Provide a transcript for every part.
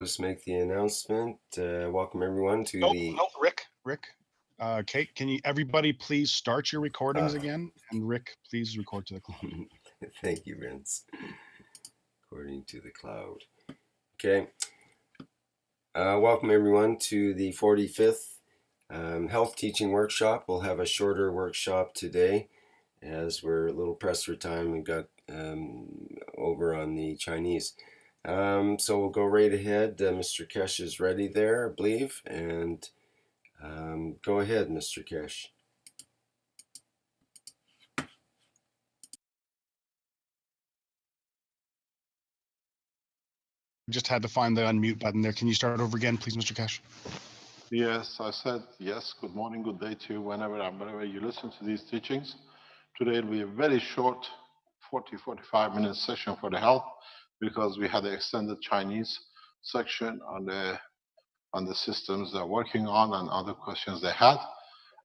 Just make the announcement. Welcome everyone to the. Rick. Kate, can you everybody please start your recordings again? And Rick, please record to the cloud. Thank you, Vince. According to the cloud. Okay. Welcome everyone to the 45th Health Teaching Workshop. We'll have a shorter workshop today as we're a little pressed for time. We've got over on the Chinese. So we'll go right ahead. Mr. Kesh is ready there, I believe. And go ahead, Mr. Kesh. Just had to find the unmute button there. Can you start over again, please, Mr. Kesh? Yes, I said yes. Good morning, good day to you whenever you listen to these teachings. Today will be a very short 40-45 minute session for the health because we had the extended Chinese section on the systems they're working on and other questions they had.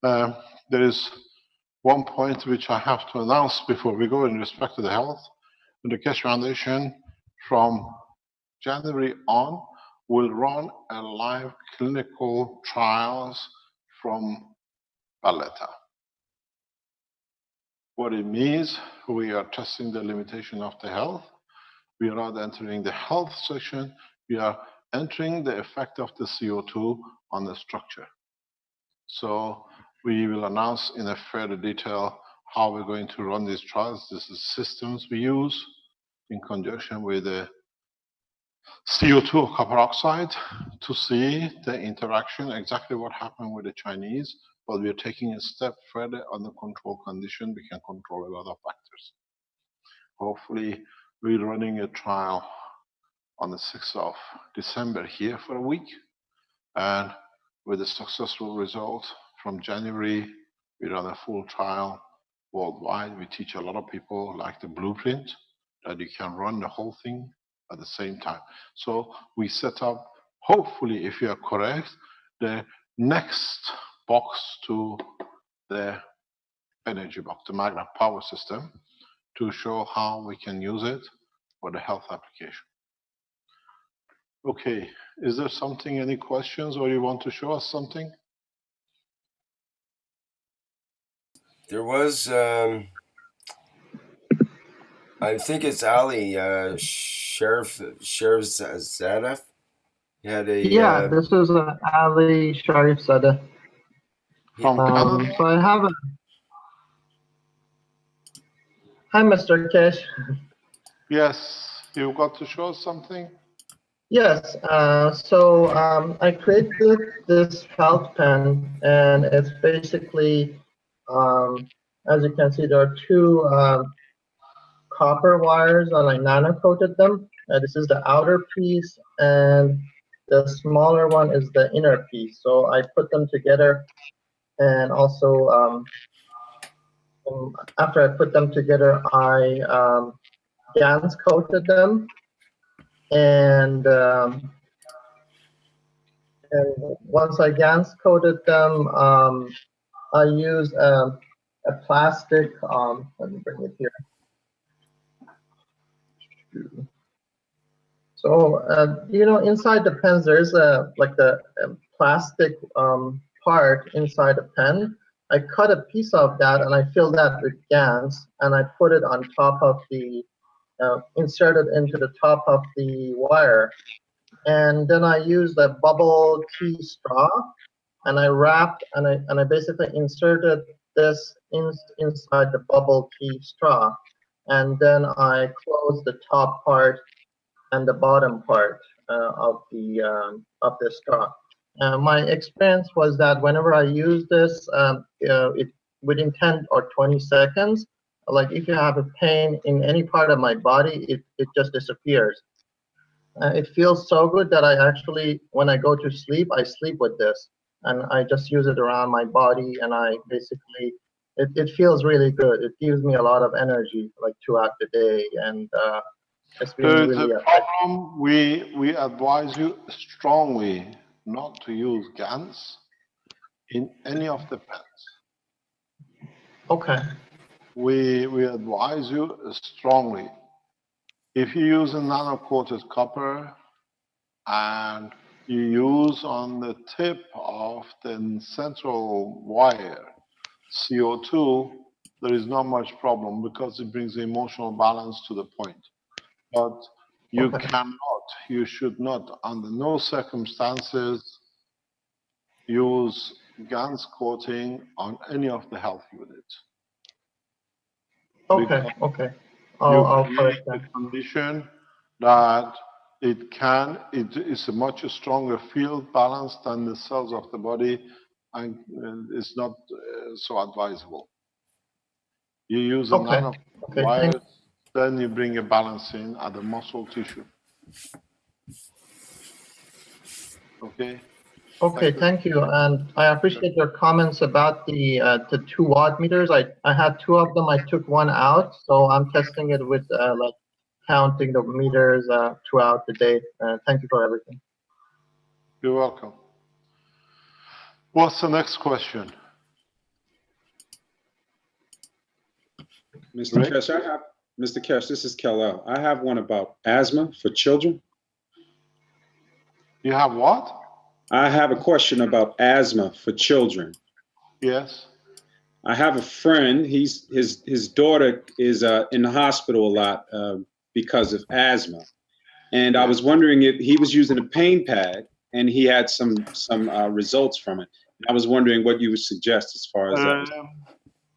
There is one point which I have to announce before we go in respect to the health. The Keshe Foundation from January on will run a live clinical trials from Valletta. What it means, we are testing the limitation of the health. We are not entering the health section. We are entering the effect of the CO2 on the structure. So we will announce in a further detail how we're going to run these trials. This is systems we use in conjunction with the CO2 or copper oxide to see the interaction, exactly what happened with the Chinese, but we are taking a step further on the control condition. We can control a lot of factors. Hopefully, we're running a trial on the 6th of December here for a week, and with a successful result from January, we run a full trial worldwide. We teach a lot of people like the blueprint that you can run the whole thing at the same time. So we set up, hopefully, if you are correct, the next box to the energy box, the magnet power system, to show how we can use it for the health application. Okay, is there something, any questions, or you want to show us something? There was, I think it's Ali, Sheriff Zadef. He had a. This is Ali Sharif Sada. From Canada? So I have a. Hi, Mr. Kesh. Yes, you got to show us something? Yes, I created this health pen, and it's basically, as you can see, there are two copper wires, and I nano-coated them. This is the outer piece, and the smaller one is the inner piece. So I put them together, and also after I put them together, I GANS coated them, and once I GANS coated them, I used a plastic. Let me bring it here. So inside the pens there is a plastic part inside the pen. I cut a piece of that and I filled that with GANS, and I put it on top of the inserted into the top of the wire, and then I used a bubble tea straw, and I wrapped and I basically inserted this inside the bubble tea straw, and then I closed the top part and the bottom part of the straw. My experience was that whenever I use this, within 10 or 20 seconds, like if you have a pain in any part of my body, it just disappears. It feels so good that I actually, when I go to sleep, I sleep with this, and I just use it around my body, and I basically, it feels really good. It gives me a lot of energy like throughout the day, and it's been really The problem, we advise you strongly not to use GANS in any of the pens. Okay. We advise you strongly. If you use a nano-coated copper, and you use on the tip of the central wire CO2, there is not much problem because it brings the emotional balance to the point. But you Okay. cannot, you should not, under no circumstances, use GANS coating on any of the health units. Okay. Because Okay. you I'll create correct a that. condition that it is a much stronger field balance than the cells of the body, and it's not so advisable. You use a Okay. nano Okay. wires, then you bring a balance in at the muscle tissue. Okay? Okay, thank you. And I appreciate your comments about the 2 watt meters. I had 2 of them. I took one out, so I'm testing it with like counting the meters throughout the day. Thank you for everything. You're welcome. What's the next question? Mr. Rick? Kesh, Mr. Kesh, this is Kel. I have one about asthma for children. You have what? I have a question about asthma for children. Yes. I have a friend. His daughter is in the hospital a lot because of asthma, and I was wondering if he was using a pain pad and he had some results from it. I was wondering what you would suggest as far as that.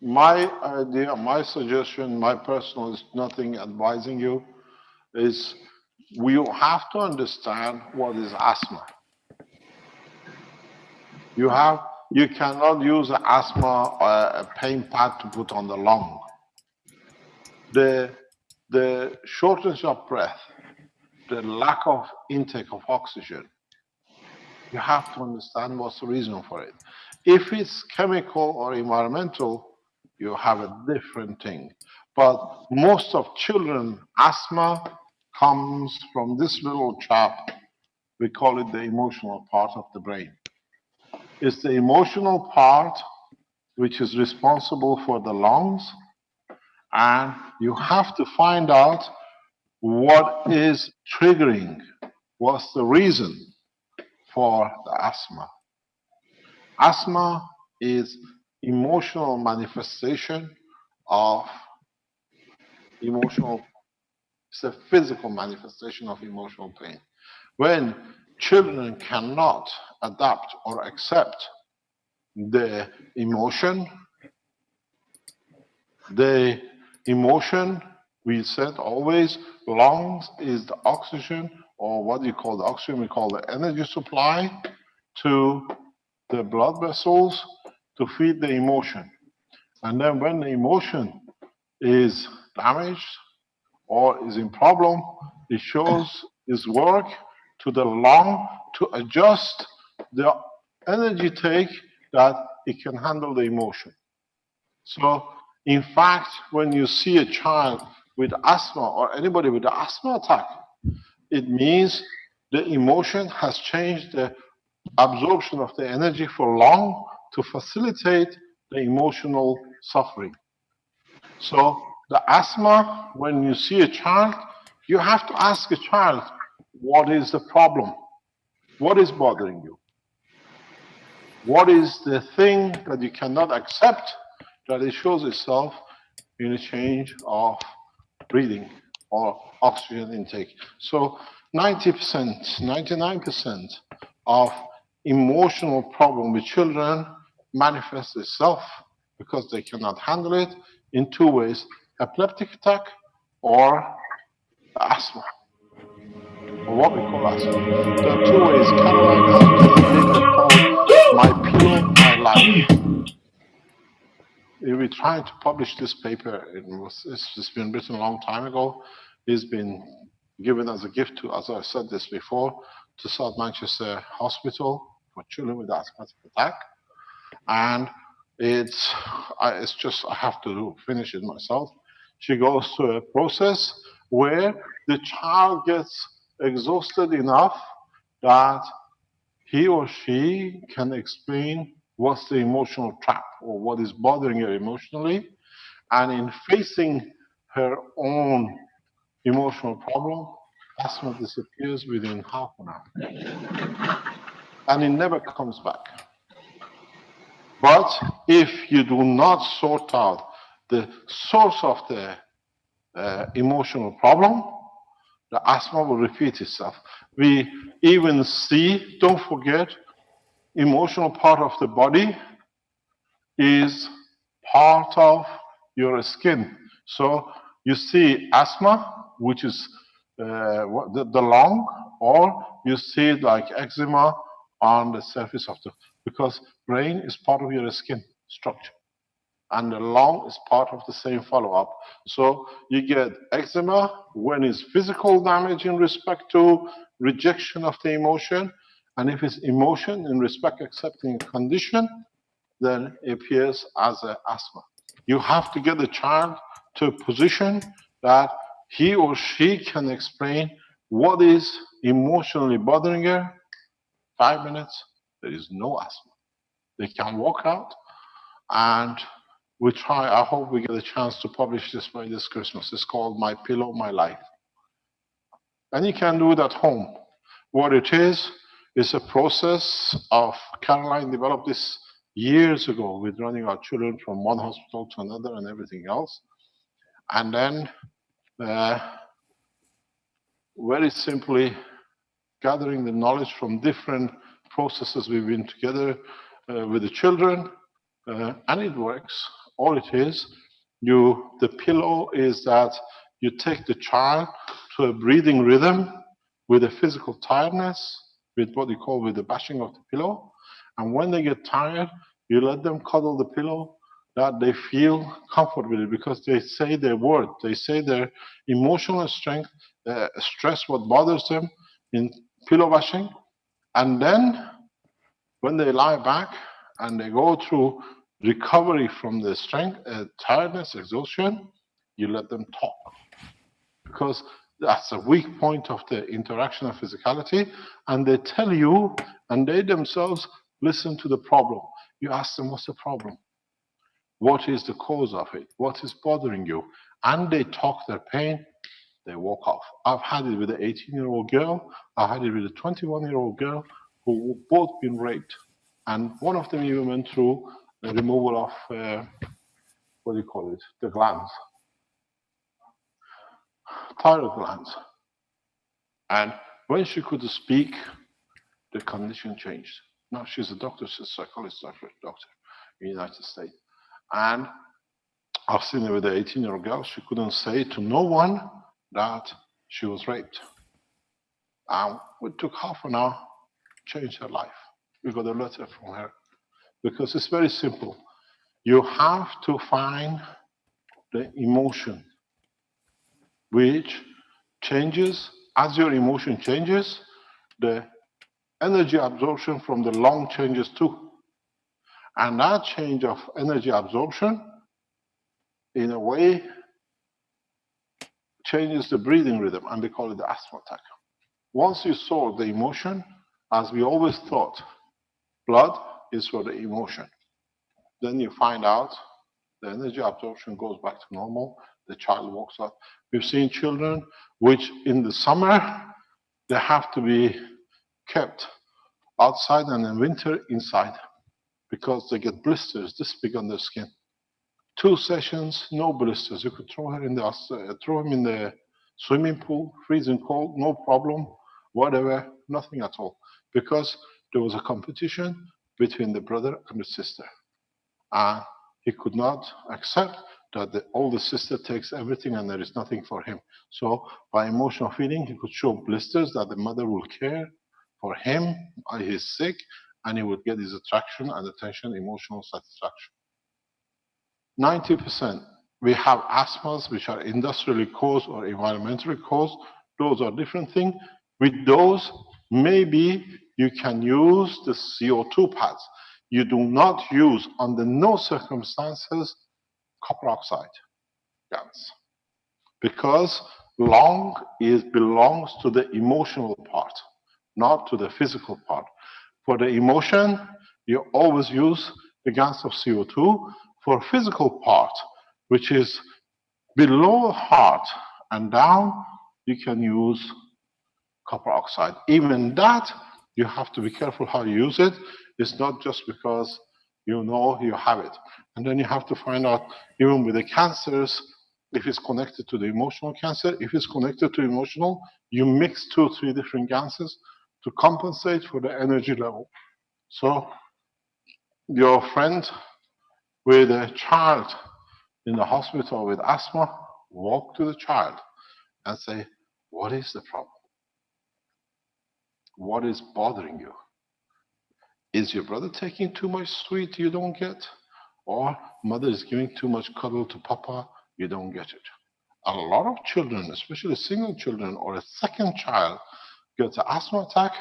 My idea, my suggestion, my personal is nothing advising you, is we have to understand what is asthma. You cannot use an asthma a pain pad to put on the lung. The shortness of breath, the lack of intake of oxygen, you have to understand what's the reason for it. If it's chemical or environmental, you have a different thing. But most of children, asthma comes from this little chap. We call it the emotional part of the brain. It's the emotional part which is responsible for the lungs, and you have to find out what is triggering, what's the reason for the asthma. Asthma is emotional manifestation of it's a physical manifestation of emotional pain. When children cannot adapt or accept the emotion, we said always, lungs is the oxygen, or what do you call the oxygen? We call the energy supply to the blood vessels to feed the emotion. And then when the emotion is damaged or is in problem, it shows its work to the lung to adjust the energy take that it can handle the emotion. So, in fact, when you see a child with asthma or anybody with an asthma attack, it means the emotion has changed the absorption of the energy for lung to facilitate the emotional suffering. So the asthma, when you see a child, you have to ask a child, what is the problem? What is bothering you? What is the thing that you cannot accept that it shows itself in a change of breathing or oxygen intake? So 90%, 99% of emotional problem with children manifests itself because they cannot handle it in 2 ways: epileptic attack or asthma, or what we call asthma. There are 2 ways. Caroline has written a paper called My Pill, My Life. We're trying to publish this paper. It's been written a long time ago. It's been given as a gift to, as I said this before, to South Manchester Hospital for children with asthmatic attack. And it's just, I have to finish it myself. She goes through a process where the child gets exhausted enough that he or she can explain what's the emotional trap or what is bothering her emotionally. And in facing her own emotional problem, asthma disappears within half an hour. And it never comes back. But if you do not sort out the source of the emotional problem, the asthma will repeat itself. We even see, don't forget, emotional part of the body is part of your skin. So you see asthma, which is the lung, or you see like eczema on the surface of the, because brain is part of your skin structure. And the lung is part of the same follow-up. So you get eczema when it's physical damage in respect to rejection of the emotion. And if it's emotion in respect accepting a condition, then it appears as an asthma. You have to get the child to a position that he or she can explain what is emotionally bothering her. 5 minutes, there is no asthma. They can walk out, and we try, I hope we get a chance to publish this by this Christmas. It's called My Pillow, My Life. And you can do it at home. What it is a process of, Caroline developed this years ago with running our children from one hospital to another and everything else. And then very simply gathering the knowledge from different processes we've been together with the children, and it works. All it is, the pillow is that you take the child to a breathing rhythm with a physical tiredness, with what you call with the bashing of the pillow. And when they get tired, you let them cuddle the pillow, that they feel comfort with it, because they say their word, they say their emotional strength, stress, what bothers them in pillow bashing. And then when they lie back and they go through recovery from the strength, tiredness, exhaustion, you let them talk. Because that's a weak point of the interaction of physicality. And they tell you, and they themselves listen to the problem. You ask them, what's the problem? What is the cause of it? What is bothering you? And they talk their pain, they walk off. I've had it with an 18-year-old girl. I had it with a 21-year-old girl who both been raped. And one of them even went through the removal of, what do you call it, the glands, thyroid glands. And when she could speak, the condition changed. Now she's a doctor, she's a psychologist, doctor in the United States. And I've seen it with the 18-year-old girl. She couldn't say to no one that she was raped. And it took half an hour to change her life. We got a letter from her. Because it's very simple. You have to find the emotion which changes. As your emotion changes, the energy absorption from the lung changes too. And that change of energy absorption, in a way, changes the breathing rhythm, and they call it the asthma attack. Once you solve the emotion, as we always thought, blood is for the emotion. Then you find out the energy absorption goes back to normal, the child walks out. We've seen children which in the summer, they have to be kept outside, and in winter inside, because they get blisters this big on their skin. 2 sessions, no blisters. You could throw him in the swimming pool, freezing cold, no problem, whatever, nothing at all, because there was a competition between the brother and the sister. And he could not accept that the older sister takes everything and there is nothing for him. So by emotional feeling, he could show blisters that the mother will care for him, he's sick, and he would get his attraction and attention, emotional satisfaction. 90%, we have asthmas which are industrially caused or environmentally caused. Those are different things. With those, maybe you can use the CO2 pads. You do not use, under no circumstances, copper oxide gas, because lung belongs to the emotional part, not to the physical part. For the emotion, you always use the gas of CO2. For physical part, which is below heart and down, you can use copper oxide. Even that, you have to be careful how you use it. It's not just because you know you have it. And then you have to find out, even with the cancers, if it's connected to the emotional cancer. If it's connected to emotional, you mix 2 or 3 different gases to compensate for the energy level. So your friend with a child in the hospital with asthma, walk to the child and say, what is the problem? What is bothering you? Is your brother taking too much sweet you don't get? Or mother is giving too much cuddle to papa, you don't get it. A lot of children, especially single children or a second child, get an asthma attack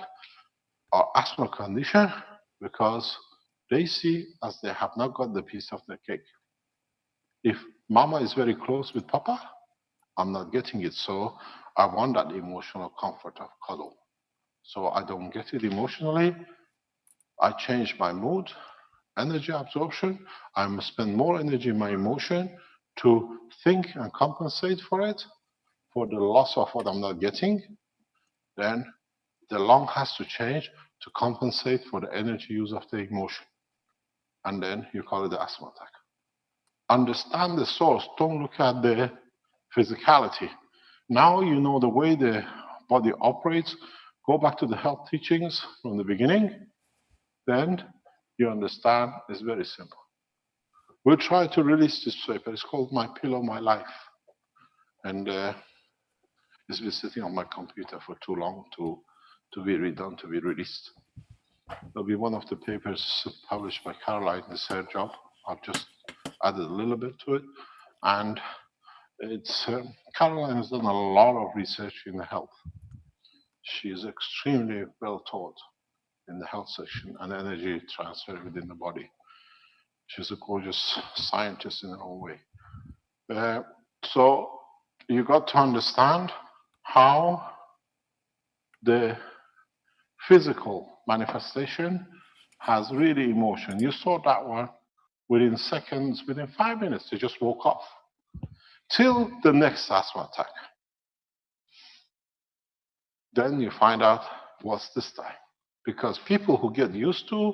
or asthma condition because they see as they have not got the piece of the cake. If mama is very close with papa, I'm not getting it, so I want that emotional comfort of cuddle. So I don't get it emotionally. I change my mood, energy absorption. I must spend more energy in my emotion to think and compensate for it, for the loss of what I'm not getting. Then the lung has to change to compensate for the energy use of the emotion. And then you call it the asthma attack. Understand the source. Don't look at the physicality. Now you know the way the body operates. Go back to the health teachings from the beginning. Then you understand it's very simple. We'll try to release this paper. It's called My Pillow, My Life. And it's been sitting on my computer for too long to be redone, to be released. It'll be one of the papers published by Caroline. It's her job. I've just added a little bit to it. And it's Caroline has done a lot of research in the health. She is extremely well taught in the health section and energy transfer within the body. She's a gorgeous scientist in her own way. So you got to understand how the physical manifestation has really emotion. You saw that one within seconds, within 5 minutes, they just woke up. Till the next asthma attack. Then you find out what's this time. Because people who get used to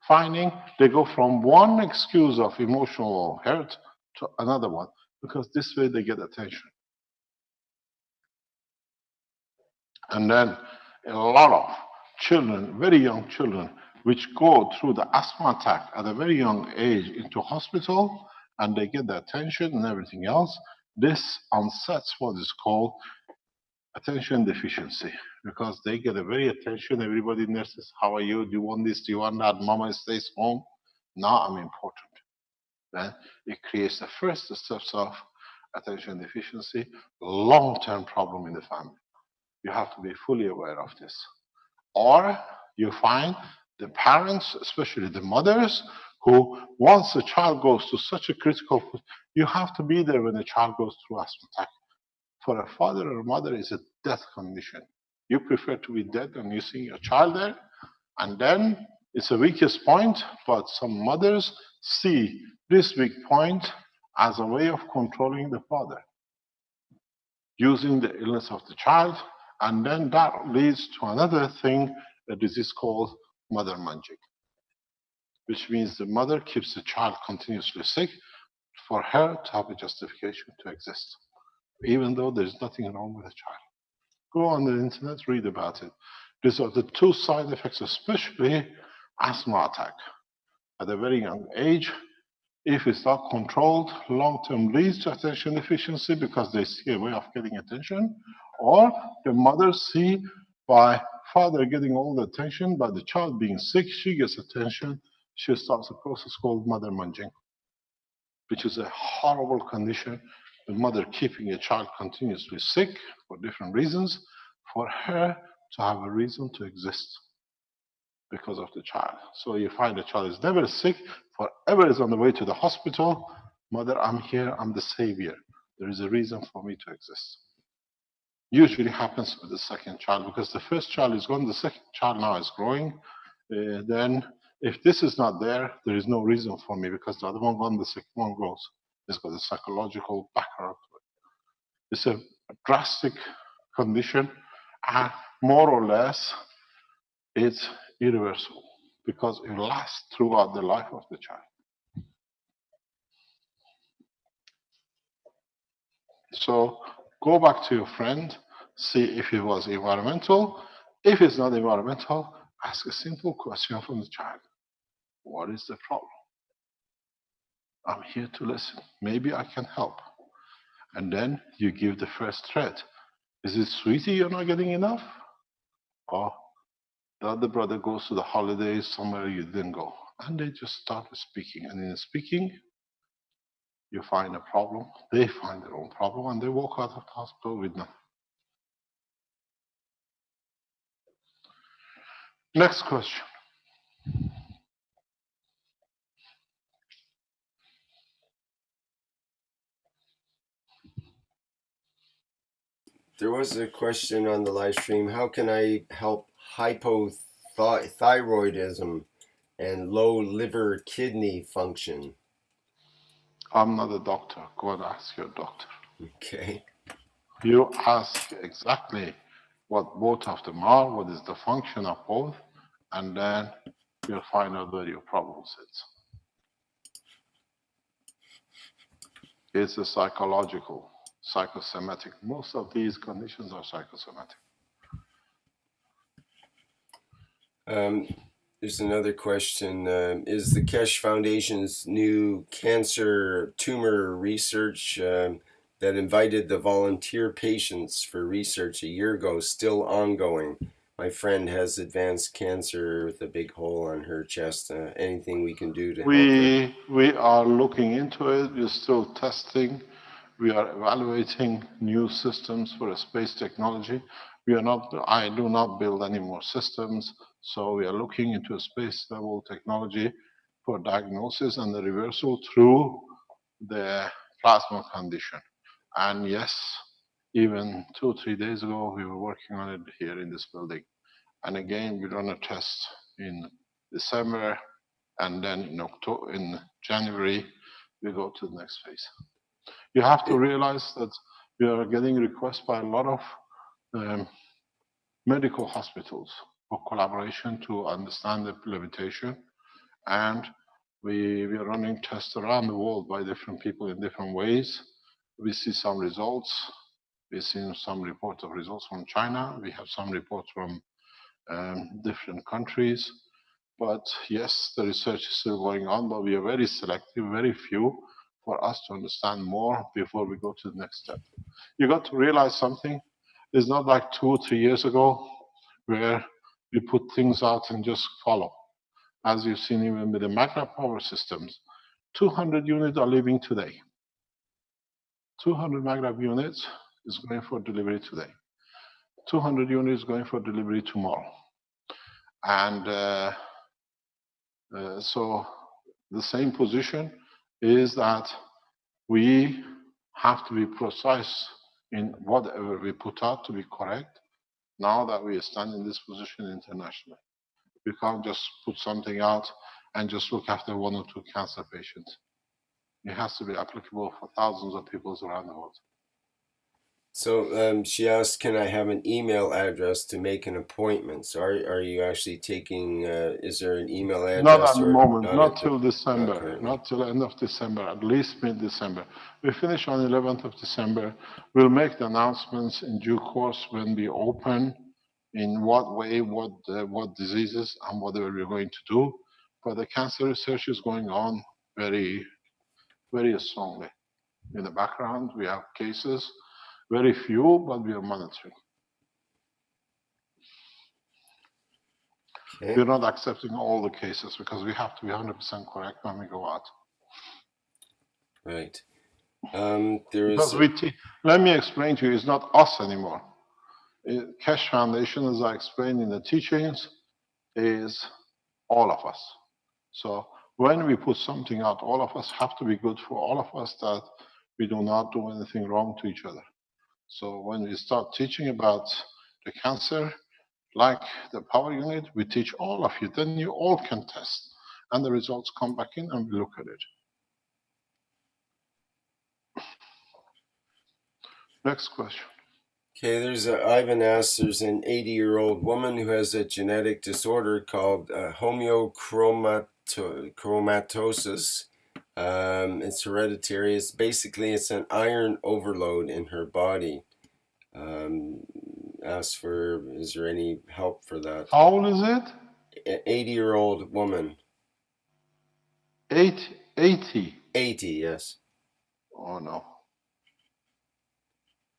finding, they go from one excuse of emotional hurt to another one, because this way they get attention. And then a lot of children, very young children, which go through the asthma attack at a very young age into hospital, and they get the attention and everything else, this unsets what is called attention deficiency, because they get a very attention. Everybody nurses, how are you? Do you want this? Do you want that? Mama stays home. Now I'm important. Then it creates the first steps of attention deficiency, long-term problem in the family. You have to be fully aware of this. Or you find the parents, especially the mothers, who once a child goes to such a critical, you have to be there when the child goes through asthma attack. For a father or a mother, it's a death condition. You prefer to be dead than you see your child there. And then it's the weakest point, but some mothers see this weak point as a way of controlling the father, using the illness of the child. And then that leads to another thing, a disease called mother munching, which means the mother keeps the child continuously sick for her to have a justification to exist, even though there's nothing wrong with the child. Go on the internet, read about it. These are the 2 side effects, especially asthma attack. At a very young age, if it's not controlled, long-term leads to attention deficiency because they see a way of getting attention, or the mothers see by father getting all the attention, by the child being sick, she gets attention, she starts a process called mother munching, which is a horrible condition. The mother keeping a child continuously sick for different reasons, for her to have a reason to exist because of the child. So you find the child is never sick, forever is on the way to the hospital. Mother, I'm here, I'm the savior. There is a reason for me to exist. Usually happens with the second child, because the first child is gone, the second child now is growing. Then if this is not there, there is no reason for me, because the other one gone, the second one grows. It's got a psychological background to it. It's a drastic condition, and more or less, it's irreversible because it lasts throughout the life of the child. So go back to your friend, see if it was environmental. If it's not environmental, ask a simple question from the child. What is the problem? I'm here to listen. Maybe I can help. And then you give the first threat. Is it sweetie you're not getting enough? Or the other brother goes to the holidays somewhere you didn't go. And they just start speaking. And in speaking, you find a problem, they find their own problem, and they walk out of the hospital with nothing. Next question. There was a question on the live stream. How can I help hypothyroidism and low liver kidney function? I'm not a doctor. Go and ask your doctor. Okay. You ask exactly what both of them are, what is the function of both, and then you'll find out where your problem sits. It's a psychological, psychosomatic. Most of these conditions are psychosomatic. There's another question. Is the Kesh Foundation's new cancer tumor research that invited the volunteer patients for research a year ago still ongoing? My friend has advanced cancer with a big hole on her chest. Anything we can do to help her? We are looking into it. We're still testing. We are evaluating new systems for space technology. I do not build any more systems, so we are looking into a space level technology for diagnosis and the reversal through the plasma condition. And yes, even 2 or 3 days ago, we were working on it here in this building. And again, we run a test in December, and then in January, we go to the next phase. You have to realize that we are getting requests by a lot of medical hospitals for collaboration to understand the limitation. And we are running tests around the world by different people in different ways. We see some results. We've seen some reports of results from China. We have some reports from different countries. But yes, the research is still going on, but we are very selective, very few, for us to understand more before we go to the next step. You got to realize something. It's not like 2 or 3 years ago where we put things out and just follow. As you've seen even with the Magna power systems, 200 units are leaving today. 200 Magna units is going for delivery today. 200 units going for delivery tomorrow. And so the same position is that we have to be precise in whatever we put out to be correct now that we stand in this position internationally. We can't just put something out and just look after 1 or 2 cancer patients. It has to be applicable for thousands of people around the world. So she asked, can I have an email address to make an appointment? So are you actually taking, is there an email address? Not at the moment, not till December, Okay. not till end of December, at least mid-December. We finish on 11th of December. We'll make the announcements in due course when we open, in what way, what diseases, and whatever we're going to do. But the cancer research is going on very, very strongly. In the background, we have cases, very few, but we are monitoring. Okay. We're not accepting all the cases because we have to be 100% correct when we go out. Right. There is. Let me explain to you, it's not us anymore. Kesh Foundation, as I explained in the teachings, is all of us. So when we put something out, all of us have to be good for all of us, that we do not do anything wrong to each other. So when we start teaching about the cancer, like the power unit, we teach all of you, then you all can test. And the results come back in and we look at it. Next question. Okay, Ivan asks, there's an 80-year-old woman who has a genetic disorder called homeochromatosis. It's hereditary. It's an iron overload in her body. Asks is there any help for that? How old is it? An 80-year-old woman. 80. 80, yes. Oh no.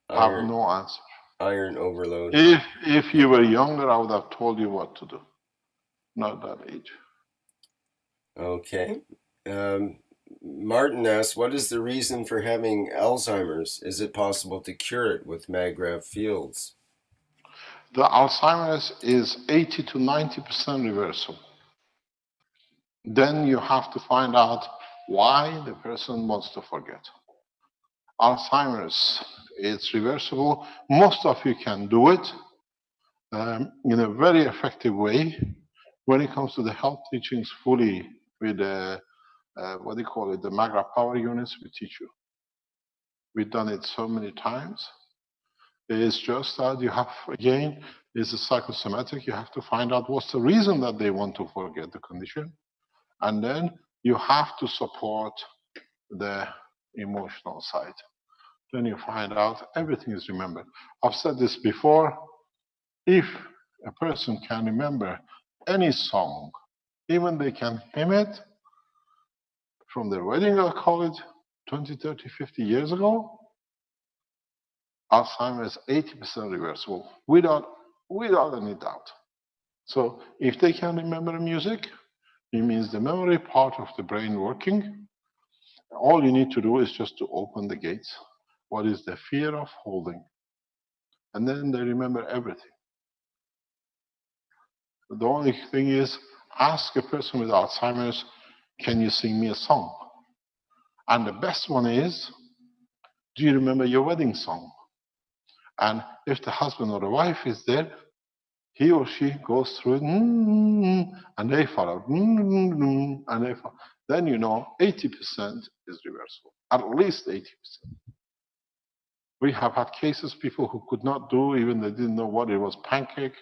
I have Iron, no answer. iron overload. If you were younger, I would have told you what to do. Not that age. Okay. Martin asks, what is the reason for having Alzheimer's? Is it possible to cure it with MAGRAV fields? The Alzheimer's is 80 to 90% reversible. Then you have to find out why the person wants to forget. Alzheimer's, it's reversible. Most of you can do it in a very effective way. When it comes to the health teachings, fully with what do you call it, the MAGRA power units, we teach you. We've done it so many times. It's just that you have, again, it's a psychosomatic. You have to find out what's the reason that they want to forget the condition. And then you have to support the emotional side. Then you find out everything is remembered. I've said this before. If a person can remember any song, even they can hymn it from their wedding, I'll call it 20, 30, 50 years ago, Alzheimer's is 80% reversible without any doubt. So if they can remember music, it means the memory part of the brain working. All you need to do is just to open the gates. What is the fear of holding? And then they remember everything. The only thing is, ask a person with Alzheimer's, can you sing me a song? And the best one is, do you remember your wedding song? And if the husband or the wife is there, he or she goes through it, and they follow, and they follow. Then you know 80% is reversible, at least 80%. We have had cases, people who could not do, even they didn't know what it was, pancake,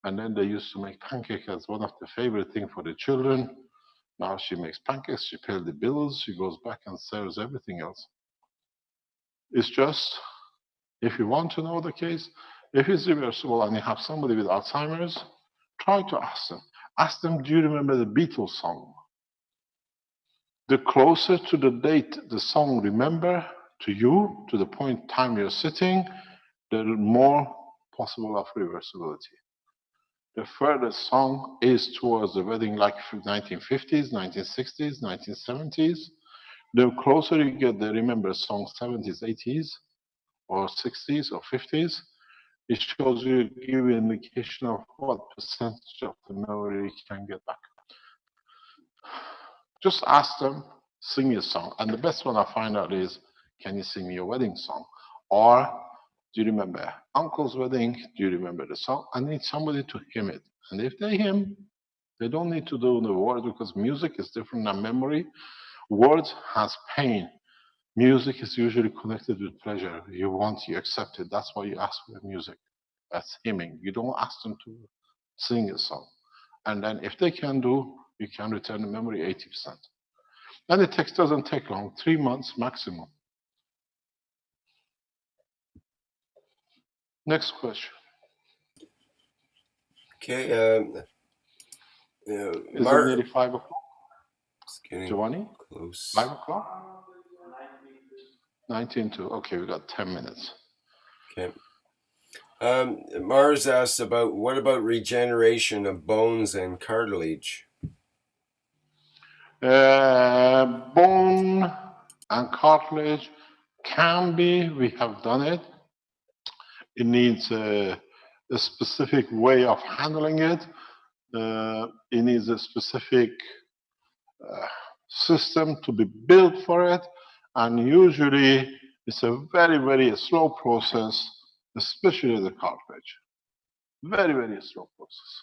and then they used to make pancake as one of the favorite things for the children. Now she makes pancakes, she pays the bills, she goes back and serves everything else. It's just, if you want to know the case, if it's reversible and you have somebody with Alzheimer's, try to ask them. Ask them, do you remember the Beatles song? The closer to the date the song remember to you, to the point time you're sitting, the more possible of reversibility. The furthest song is towards the wedding, like 1950s, 1960s, 1970s. The closer you get, the remember song 70s, 80s, or 60s or 50s. It shows you, give you an indication of what percentage of the memory you can get back. Just ask them, sing me a song. And the best one I find out is, can you sing me your wedding song? Or, do you remember uncle's wedding? Do you remember the song? I need somebody to hymn it. And if they hymn, they don't need to do the words, because music is different than memory. Words has pain. Music is usually connected with pleasure. You accept it. That's why you ask for the music. That's hymning. You don't ask them to sing a song. And then if they can do, you can return the memory 80%. And the text doesn't take long, 3 months maximum. Next question. Okay. Is it nearly 5 o'clock? It's getting Giovanni? close. 5 o'clock? 19 to, okay, we got 10 minutes. Okay. Mars asks what about regeneration of bones and cartilage? Bone and cartilage can be, we have done it. It needs a specific way of handling it. It needs a specific system to be built for it. And usually it's a very, very slow process, especially the cartilage. Very, very slow process.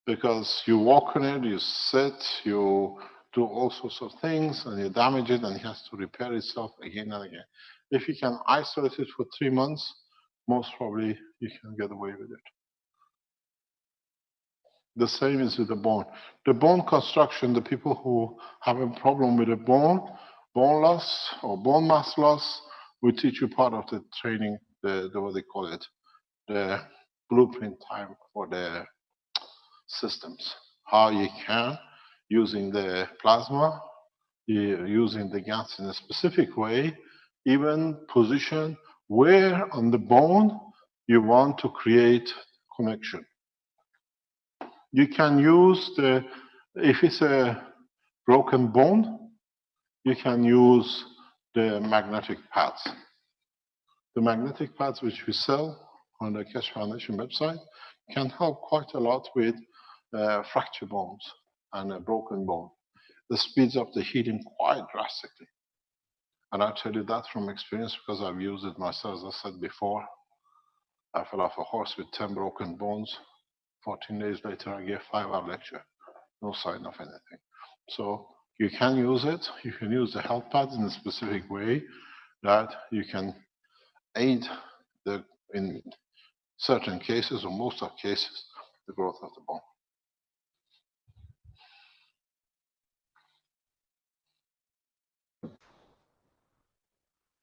Because you walk on it, you sit, you do all sorts of things, and you damage it, and it has to repair itself again and again. If you can isolate it for 3 months, most probably you can get away with it. The same is with the bone. The bone construction, the people who have a problem with the bone loss or bone mass loss, we teach you part of the training, the what they call it, the blueprint time for the systems. How you can, using the plasma, using the gas in a specific way, even position where on the bone you want to create connection. You can use if it's a broken bone, you can use the magnetic pads. The magnetic pads which we sell on the Keshe Foundation website can help quite a lot with fracture bones and a broken bone. It speeds up the healing quite drastically. And I tell you that from experience because I've used it myself. As I said before, I fell off a horse with 10 broken bones. 14 days later, I gave a 5-hour lecture. No sign of anything. So you can use it. You can use the health pads in a specific way that you can aid in certain cases or most of cases, the growth of the bone.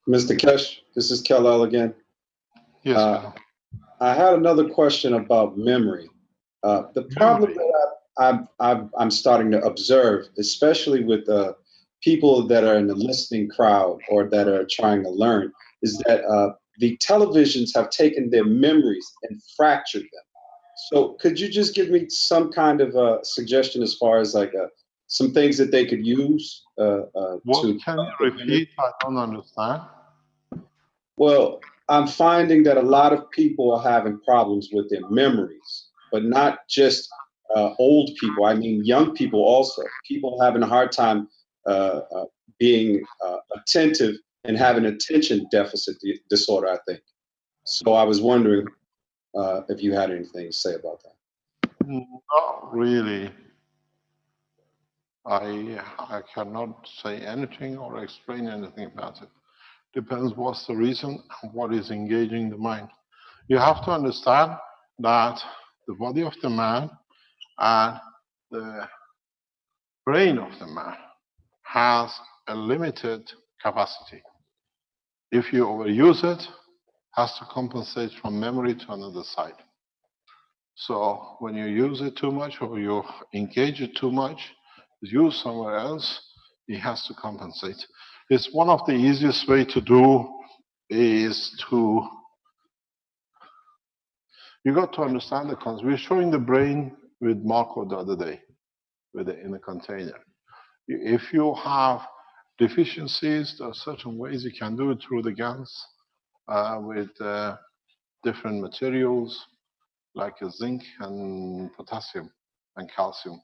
Mr. Kesh, this is Kel again. Yes, I had another question about memory. The problem that I'm starting to observe, especially with people that are in the listening crowd or that are trying to learn, is that the televisions have taken their memories and fractured them. So could you just give me some kind of a suggestion as far as like some things that they could use? What can you repeat? I don't understand. Well, I'm finding that a lot of people are having problems with their memories, but not just old people. I mean, young people also. People having a hard time being attentive and having attention deficit disorder, I think. So I was wondering if you had anything to say about that. Not really. I cannot say anything or explain anything about it. Depends what's the reason and what is engaging the mind. You have to understand that the body of the man and the brain of the man has a limited capacity. If you overuse it, has to compensate from memory to another side. So when you use it too much or you engage it too much, use somewhere else, it has to compensate. It's one of the easiest way to do is to, you got to understand the concept. We're showing the brain with Marco the other day in a container. If you have deficiencies, there are certain ways you can do it through the GANs with different materials like zinc and potassium and calcium.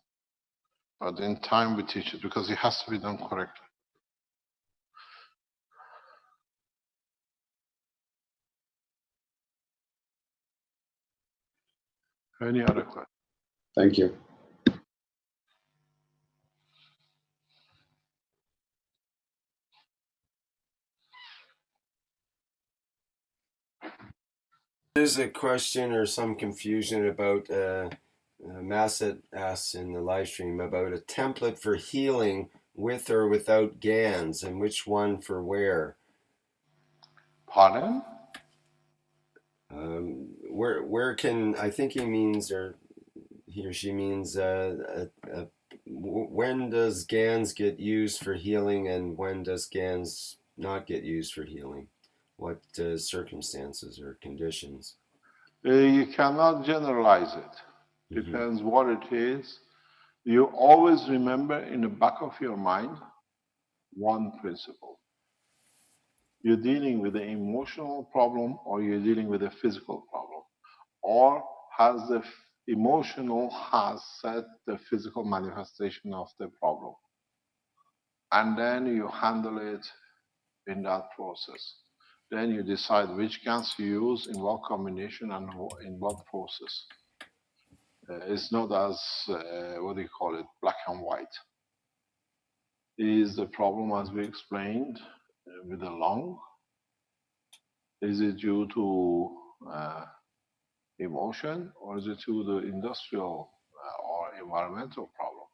But in time we teach it because it has to be done correctly. Any other question? Thank you. There's a question or some confusion about Masset asks in the live stream about a template for healing with or without GANs and which one for where. Pardon? Where can, I think he means, or he or she means, when does GANs get used for healing and when does GANs not get used for healing? What circumstances or conditions? You cannot generalize it. Mm-hmm. Depends what it is. You always remember in the back of your mind one principle. You're dealing with an emotional problem or you're dealing with a physical problem. Or has the emotional has set the physical manifestation of the problem. And then you handle it in that process. Then you decide which GANs you use, in what combination, and in what process. It's not as, what do you call it, black and white. Is the problem, as we explained, with the lung, Is it due to emotion, or is it due to the industrial or environmental problem?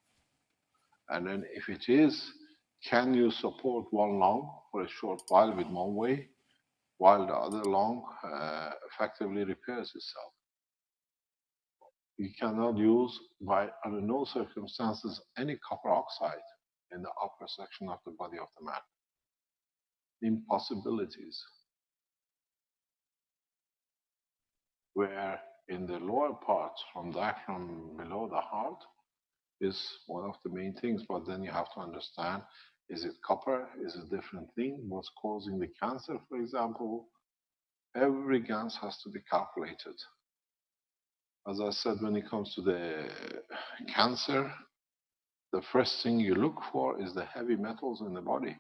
And then if it is, can you support one lung for a short while with one way, while the other lung effectively repairs itself? You cannot use, by under no circumstances, any copper oxide in the upper section of the body of the man. Impossibilities. Where in the lower parts, from below the heart, is one of the main things. But then you have to understand: is it copper? Is it a different thing? What's causing the cancer, for example? Every gans has to be calculated. As I said, when it comes to the cancer, the first thing you look for is the heavy metals in the body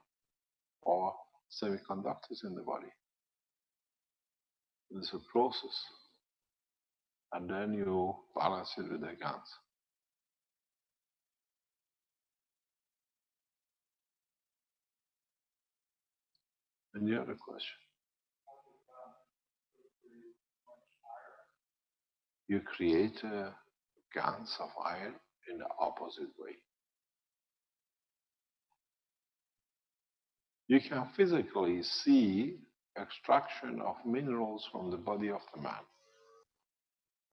or semiconductors in the body. It's a process. And then you balance it with the gans. Any other question? You create gans of iron in the opposite way. You can physically see extraction of minerals from the body of the man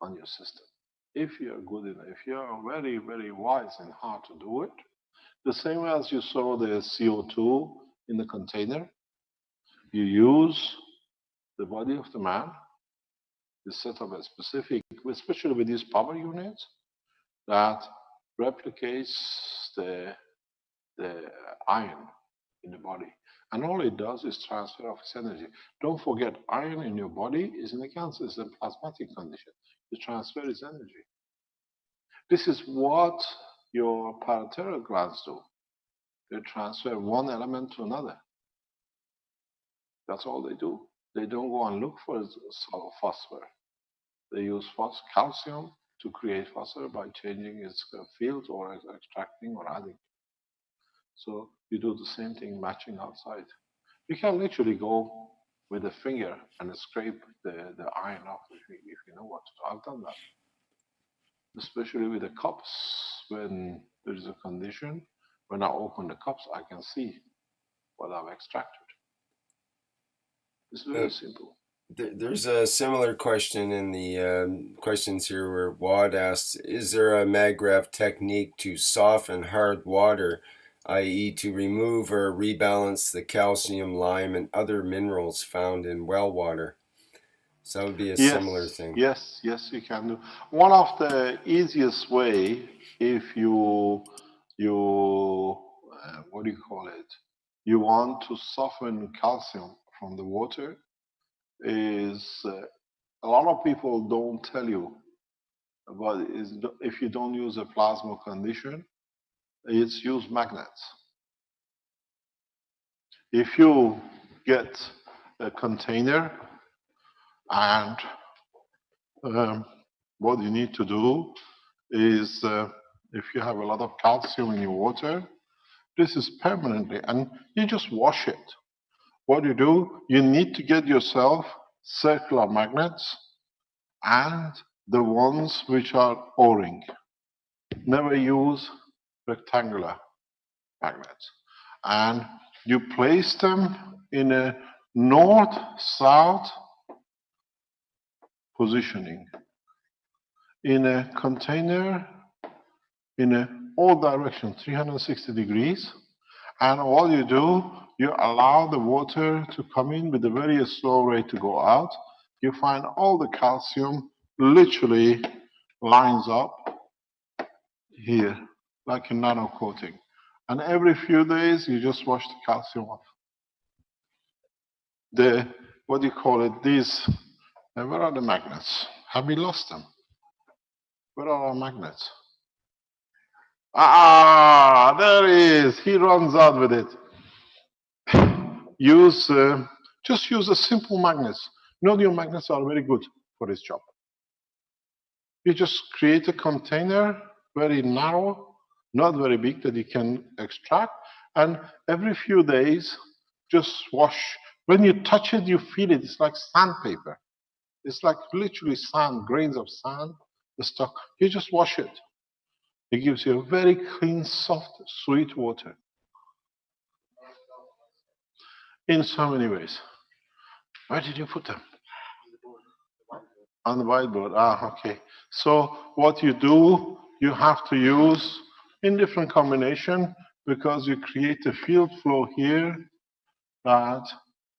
on your system. If you're good enough, if you're very, very wise in how to do it, the same as you saw the CO2 in the container, you use the body of the man, you set up a specific, especially with these power units, that replicates the iron in the body. And all it does is transfer of its energy. Don't forget, iron in your body is in a cancer, it's a plasmatic condition. You transfer its energy. This is what your parathyroid glands do. They transfer one element to another. That's all they do. They don't go and look for phosphor. They use calcium to create phosphor by changing its field or extracting or adding. So you do the same thing matching outside. You can literally go with a finger and scrape the iron off if you know what to do. I've done that. Especially with the cups, when there is a condition, when I open the cups, I can see what I've extracted. It's very simple. There's a similar question in the questions here where Wad asks, is there a Maggrav technique to soften hard water, i.e. to remove or rebalance the calcium, lime, and other minerals found in well water? So that would be a similar thing. Yes, you can do. One of the easiest way, if you what do you call it? You want to soften calcium from the water, is a lot of people don't tell you about is if you don't use a plasma condition, it's use magnets. If you get a container and what you need to do is if you have a lot of calcium in your water, this is permanently, and you just wash it. What you do, you need to get yourself circular magnets and the ones which are O-ring. Never use rectangular magnets. And you place them in a north-south positioning in a container in all directions, 360 degrees. And all you do, you allow the water to come in with a very slow rate to go out. You find all the calcium literally lines up here, like a nano coating. And every few days, you just wash the calcium off. What do you call it? These, where are the magnets? Have we lost them? Where are our magnets? Ah, there he is. He runs out with it. Just use a simple magnets. Nodium magnets are very good for this job. You just create a container, very narrow, not very big, that you can extract, and every few days, just wash When you touch it, you feel it. It's like sandpaper. It's like literally sand, grains of sand. The stuff. You just wash it. It gives you a very clean, soft, sweet water. In so many ways. Where did you put them? On the whiteboard. Ah, okay. So what you do, you have to use in different combination because you create a field flow here that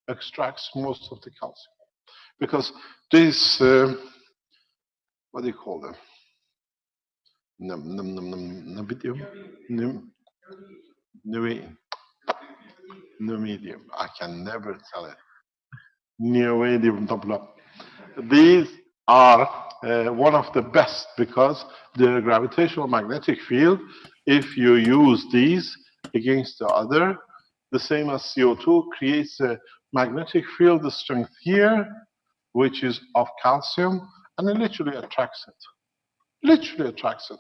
extracts most of the calcium. Because this, what do you call them? Nemedium. I can never tell it. Neoadium double. These are one of the best because the gravitational magnetic field, if you use these against the other, the same as CO2, creates a magnetic field strength here, which is of calcium, and it literally attracts it. Literally attracts it.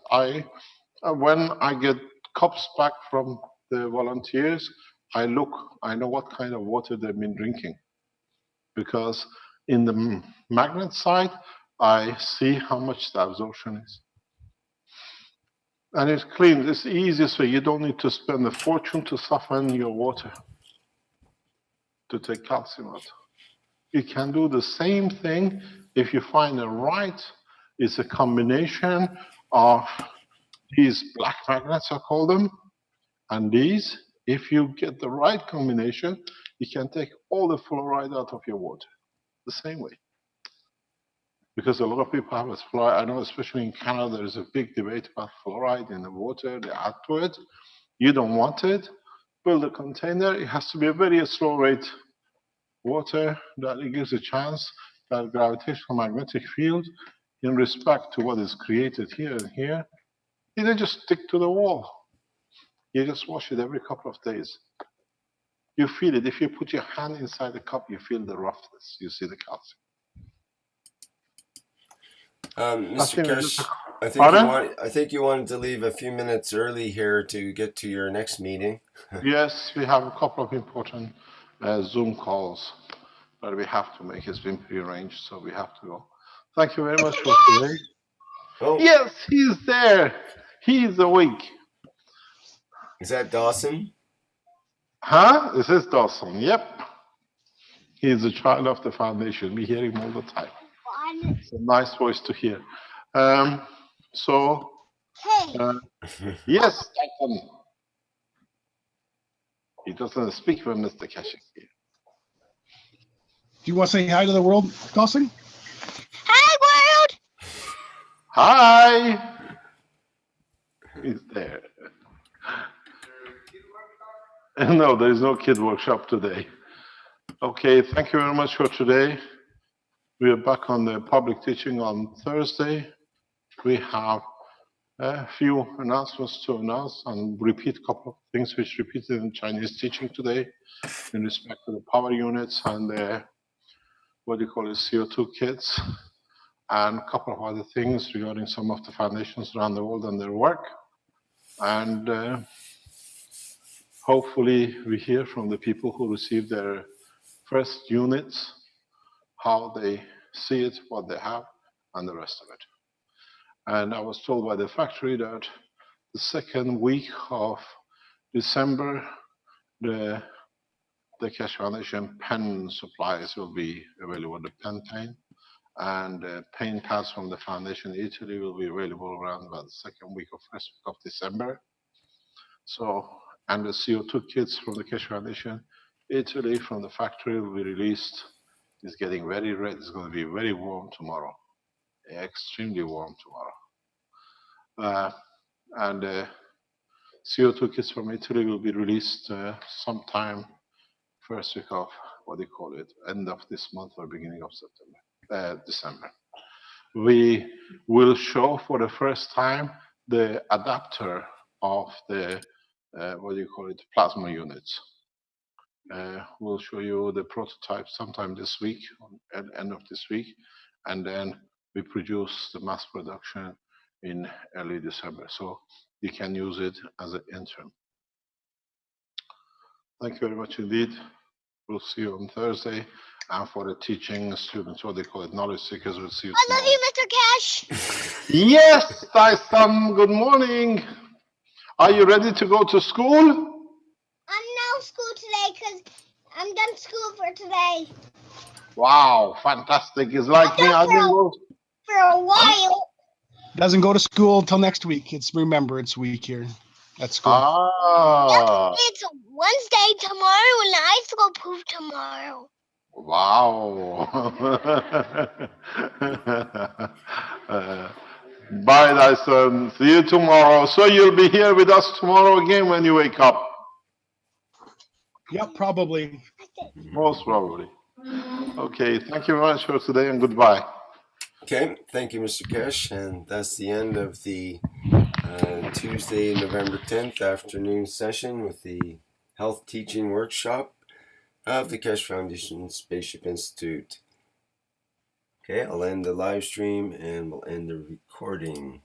When I get cups back from the volunteers, I look, I know what kind of water they've been drinking. Because in the magnet side, I see how much the absorption is. And it's clean. It's the easiest way. You don't need to spend a fortune to soften your water to take calcium out. You can do the same thing if you find the right. It's a combination of these black magnets, I call them, and these. If you get the right combination, you can take all the fluoride out of your water the same way. Because a lot of people have fluoride. I know, especially in Canada, there's a big debate about fluoride in the water. They add to it. You don't want it. Build a container. It has to be a very slow rate water that it gives a chance that gravitational magnetic field, in respect to what is created here and here, it just stick to the wall. You just wash it every couple of days. You feel it. If you put your hand inside the cup, you feel the roughness. You see the calcium. Mr. Kesh, I think you wanted to leave a few minutes early here to get to your next meeting. Yes, we have a couple of important Zoom calls that we have to make. It's been prearranged, so we have to go. Thank you very much for today. Oh, yes, he's there. He's awake. Is that Dawson? Huh? This is Dawson. Yep. He's a child of the foundation. We hear him all the time. It's a nice voice to hear. Yes, Dawson. He doesn't speak when Mr. Kesh is here. Do you want to say hi to the world, Dawson? Hi, world! Hi! He's there. No, there is no kid workshop today. Okay, thank you very much for today. We are back on the public teaching on Thursday. We have a few announcements to announce and repeat a couple of things which repeated in Chinese teaching today in respect to the power units and the, what do you call it, CO2 kits, and a couple of other things regarding some of the foundations around the world and their work. And hopefully we hear from the people who received their first units, how they see it, what they have, and the rest of it. And I was told by the factory that the second week of December, the Keshe Foundation pen supplies will be available, the pen paint. And paint pads from the foundation in Italy will be available around about the second week or first week of December. So, and the CO2 kits from the Keshe Foundation, Italy from the factory will be released. It's getting very red. It's going to be very warm tomorrow, extremely warm tomorrow. And CO2 kits from Italy will be released sometime first week of, what do you call it, end of this month or beginning of December. We will show for the first time the adapter of the, what do you call it, plasma units. We'll show you the prototype sometime this week, at the end of this week, and then we produce the mass production in early December. So you can use it as an interim. Thank you very much indeed. we'll see you on Thursday. And for the teaching students, what they call it, knowledge seekers, we'll see you I love tomorrow. you, Mr. Cash. Yes, Tyson, good morning. Are you ready to go to school? I'm no school today because I'm done school for today. Wow, fantastic. It's like me, I didn't go. For a while. Doesn't go to school until next week. It's Remembrance Week here at school. Ah, It's Wednesday tomorrow and I have to go poop tomorrow. wow. Bye, Dyson. See you tomorrow. So you'll be here with us tomorrow again when you wake up. Yep, probably. Most probably. Okay, thank you very much for today and goodbye. Okay, thank you, Mr. Kesh, and that's the end of the Tuesday, November 10th afternoon session with the Health Teaching Workshop of the Kesh Foundation Spaceship Institute. Okay, I'll end the live stream and we'll end the recording.